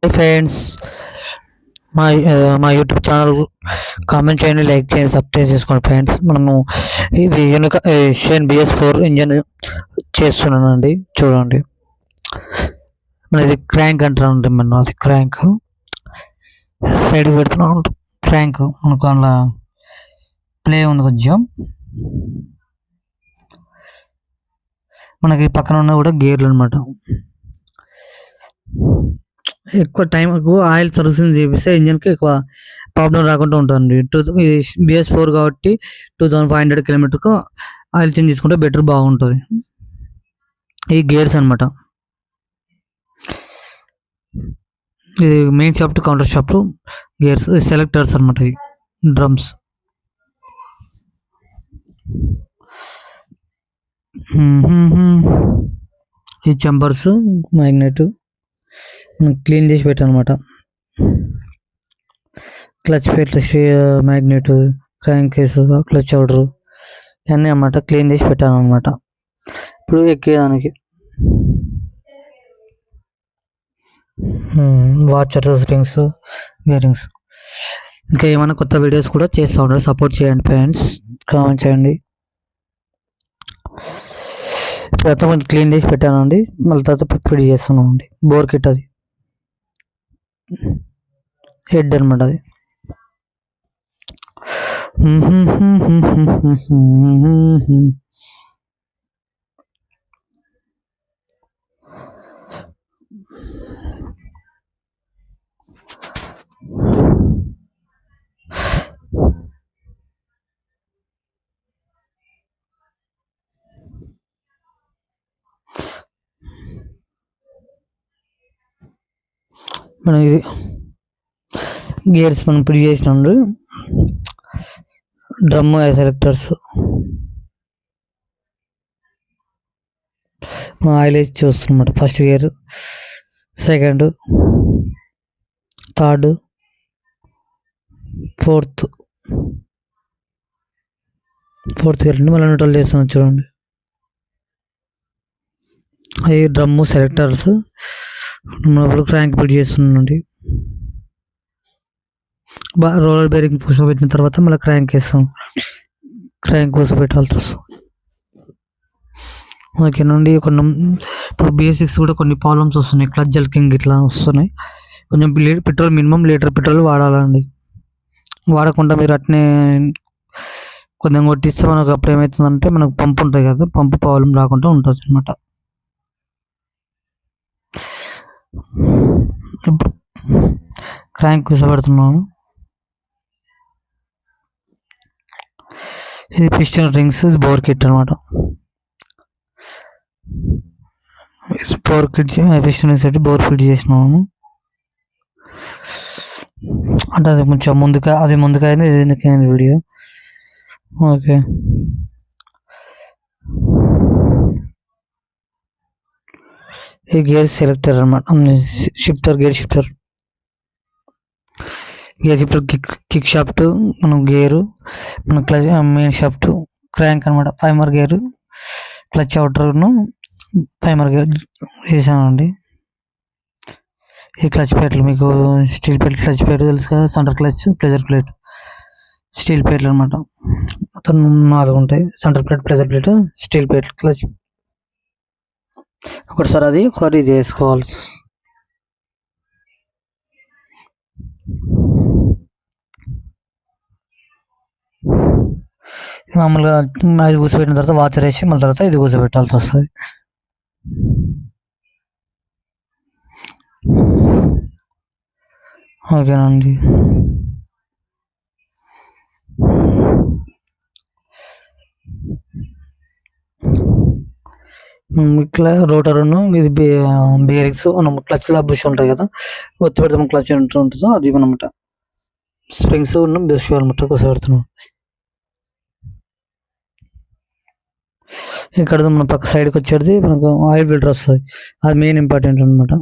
Friends, మా YouTube channel comment చేయండి, like చేయండి, సబ్స్క్రైబ్ చేసుకోండి ఫ్రెండ్స్. మనము ఇది వెనుక షేన్ BS4 ఇంజన్ చేస్తున్నానండి. చూడండి, మనది క్రాంక్ అంటారు ఉంటుంది. మనం అది క్రాంక్ సైడ్ పెడుతున్నాం. క్రాంక్ మనకు అలా ప్లే ఉంది కొంచెం. మనకి పక్కన ఉన్న కూడా గేర్లు అనమాట. ఎక్కువ టైం ఆయిల్ సర్వీసింగ్ చేపిస్తే ఇంజన్కి ఎక్కువ ప్రాబ్లం రాకుండా ఉంటుంది. BS4 కాబట్టి 2500 కిలోమీటర్కు ఆయిల్ చేంజ్ చేసుకుంటే బెటర్, బాగుంటుంది. ఈ గేర్స్ అనమాట. ఇది main shaft, counter shaft, gears, selectors అనమాట. ఇది డ్రమ్స్. ఈ చంబర్స్, మ్యాగ్నెట్ క్లీన్ చేసి పెట్టానమాట. క్లచ్ ప్లేట్లు, మ్యాగ్నెట్, క్రాంక్ కేసు, క్లచ్ అవుడరు ఇవన్నీ అన్నమాట క్లీన్ చేసి పెట్టాను అనమాట. ఇప్పుడు ఎక్కేదానికి వాచర్స్, రింగ్స్, బేరింగ్స్. ఇంకా ఏమైనా కొత్త వీడియోస్ కూడా చేస్తూ ఉంటారు. సపోర్ట్ చేయండి ఫ్రెండ్స్, కామెంట్ చేయండి. ఇప్పుడు కొంచెం క్లీన్ చేసి పెట్టానండి. మళ్ళీ తర్వాత ఫిట్ చేస్తున్నామండి. బోర్ కిట్, అది హెడ్ అనమాట. అది మనం ఇది గేర్స్ మనం ఫిట్ చేసినాము. డ్రమ్ సెలెక్టర్స్ ఆయిల్ వేసి చూస్తున్నమాట. First gear, second, third, fourth gear అండి. మళ్ళీ న్యూట్రల్ చేస్తున్నాం చూడండి. అవి డ్రమ్ము, సెలెక్టర్స్. ఇప్పుడు క్రాంక్ ఫిట్ చేస్తున్నాండి. రోలర్ బేరింగ్ కూర్చోబెట్టిన తర్వాత మళ్ళీ క్రాంక్ వేస్తాం. క్రాంక్ కూర్చోబెట్టాల్సి వస్తుంది. ఓకేనండి. కొన్ని ఇప్పుడు BS6 కూడా కొన్ని ప్రాబ్లమ్స్ వస్తున్నాయి. క్లచ్ జల్కింగ్ ఇట్లా వస్తున్నాయి. కొంచెం పెట్రోల్ మినిమం లీటర్ పెట్రోల్ వాడాలండి. వాడకుండా మీరు అట్నే కొంచెం కొట్టిస్తే మనకు అప్పుడు ఏమవుతుందంటే, మనకు పంపు ఉంటుంది కదా, పంపు ప్రాబ్లం రాకుండా ఉంటుంది అనమాట. ఇప్పుడు క్రాంక్ కూర్చోబెడుతున్నాను. ఇది పిస్టన్ రింగ్స్, ఇది బోర్ కిట్ అనమాట. బోర్ కిట్, పిస్టన్ రింగ్స్ అయితే బోర్ ఫిట్ చేసినాము. అంటే అది కొంచెం ముందుకైంది, ఇది ఎందుకైంది వీడియో. ఓకే, ఈ గేర్ సెలెక్టర్ అనమాట. Shifter, gear shifter kick shaft, మనం గేరు, మన క్లచ్, మెయిన్ షాఫ్ట్, క్రాంక్ అనమాట. ప్రైమర్ గేరు, క్లచ్ అవుటర్ను ప్రైమర్ గేర్ వేసానండి. ఈ క్లచ్ ప్లేట్లు మీకు స్టీల్ ప్లేట్, క్లచ్ ప్లేట్ తెలుసు కదా, centre clutch, pressure plate, steel ప్లేట్లు అనమాట. మొత్తం 4 ఉంటాయి. Centre plate, pressure plate, steel plate, clutch. ఒకటిసారి అది ఒకటి చేసుకోవాల్సి. మామూలుగా అది కూర్చోబెట్టిన తర్వాత వాచర్ వేసి మళ్ళీ తర్వాత ఇది కూర్చోబెట్టాల్సి వస్తుంది. ఓకేనండి. ఇట్లా రోటర్ను, ఇది బేరింగ్స్, మనం క్లచ్లో బుష్ ఉంటాయి కదా, ఒత్తి పెడతాం క్లచ్ ఉంటుందో అది అనమాట. స్ప్రింగ్స్ ఉన్న బుష్ అనమాట కూర్చోబెడుతున్నాం. ఇక్కడ మన పక్క సైడ్కి వచ్చేది మనకు ఆయిల్ ఫిల్టర్ వస్తుంది. అది మెయిన్ ఇంపార్టెంట్ అనమాట.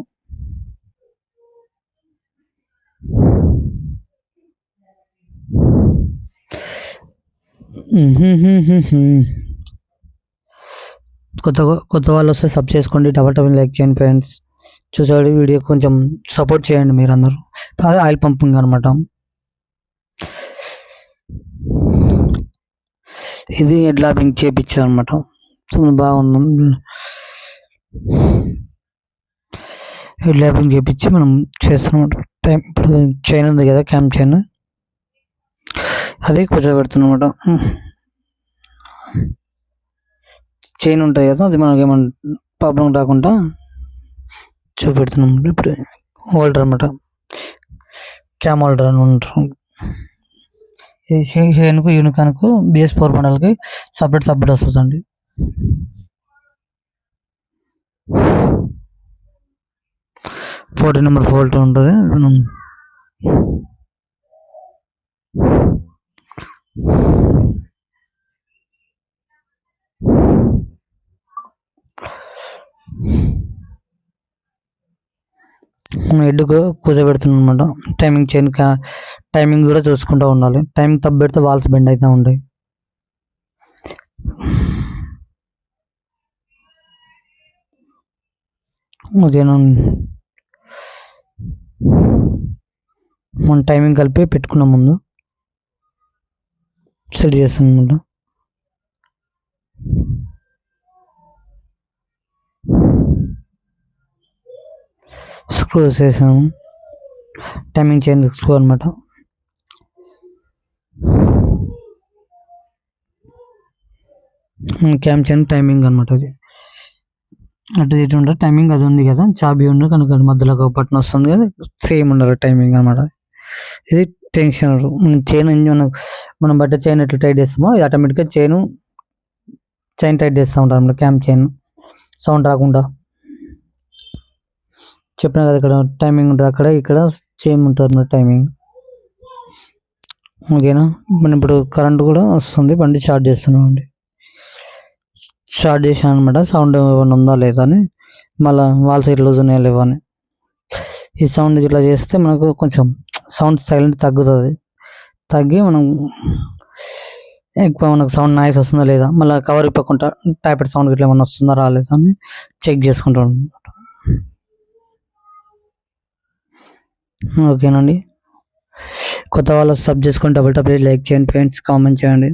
కొత్త వాళ్ళు వస్తే సబ్ చేసుకోండి, డబల్ లైక్ చేయండి ఫ్రెండ్స్. చూసాడు వీడియో కొంచెం సపోర్ట్ చేయండి మీరు అందరూ. అదే ఆయిల్ పంపింగ్ అనమాట. ఇది హెడ్ ల్యాపింగ్ చేయించాను అనమాట. బాగుంది. హెడ్ ల్యాపింగ్ చేయించి మనం చేస్తున్నాం. టైం ఇప్పుడు చైన్ ఉంది కదా, క్యామ్ చైన్, అది కూర్చోబెడుతున్నమాట. చైన్ ఉంటుంది కదా, అది మనకి ఏమన్నా ప్రాబ్లం రాకుండా చూపెడుతున్నాం. ఇప్పుడు హోల్డర్ అనమాట, క్యామ్ హోల్డర్ అని ఉంటారు. ఇది చైన్కు యూనికాన్కు BS4 మోడల్కి సపరేట్ వస్తుందండి. నెంబర్ 42 ఉంటుంది. మనం హెడ్కు కూర్చోబెడుతున్నాం అనమాట. టైమింగ్ చైన్ టైమింగ్ కూడా చూసుకుంటూ ఉండాలి. టైమింగ్ తప్పు పెడితే వాల్స్ బెండ్ అవుతూ ఉంటాయి. ఓకేనా, మనం టైమింగ్ కలిపి పెట్టుకున్నాం, ముందు సెట్ చేస్తాం అనమాట. స్క్రూ చేసాము, టైమింగ్ చైన్ స్క్రూ అనమాట. క్యామ్ చైన్ టైమింగ్ అనమాట. అది అటు ఇటు ఉండాలి. టైమింగ్ అది ఉంది కదా, చాబీ ఉండే కనుక మధ్యలో ఒక బటన్ వస్తుంది కదా, సేమ్ ఉండాలి టైమింగ్ అనమాట. ఇది టెన్షన్ చైన్. మనం బట్ట చైన్ ఎట్లా టైట్ చేస్తామో ఇది ఆటోమేటిక్గా చైన్ టైట్ చేస్తూ ఉంటాం అన్నమాట. క్యామ్ చైన్ సౌండ్ రాకుండా. చెప్పిన కదా ఇక్కడ టైమింగ్ ఉంటుంది, అక్కడ ఇక్కడ చైన్ ఉంటుంది అన్నమాట టైమింగ్. ఓకేనా, మనం ఇప్పుడు కరెంట్ కూడా వస్తుంది. బండి స్టార్ట్ చేస్తున్నాం అండి. స్టార్ట్ చేసాను అనమాట. సౌండ్ ఏమైనా ఉందా లేదా అని, మళ్ళీ వాల్ సైడ్ లూజ్ ఉన్నాయా లేవా అని. ఈ సౌండ్ ఇట్లా చేస్తే మనకు కొంచెం సౌండ్ సైలెంట్ తగ్గుతుంది. తగ్గి మనం ఎక్కువ మనకు సౌండ్ నాయిస్ వస్తుందా లేదా, మళ్ళీ కవర్ ఇప్పకుండా టైపెడ్ సౌండ్ ఇట్లా ఏమన్నా వస్తుందా రాలేదా అని చెక్ చేసుకుంటాం అనమాట. ఓకేనండి, కొత్త వాళ్ళు సబ్ చేసుకొని డబుల్ లైక్ చేయండి ఫ్రెండ్స్, కామెంట్ చేయండి.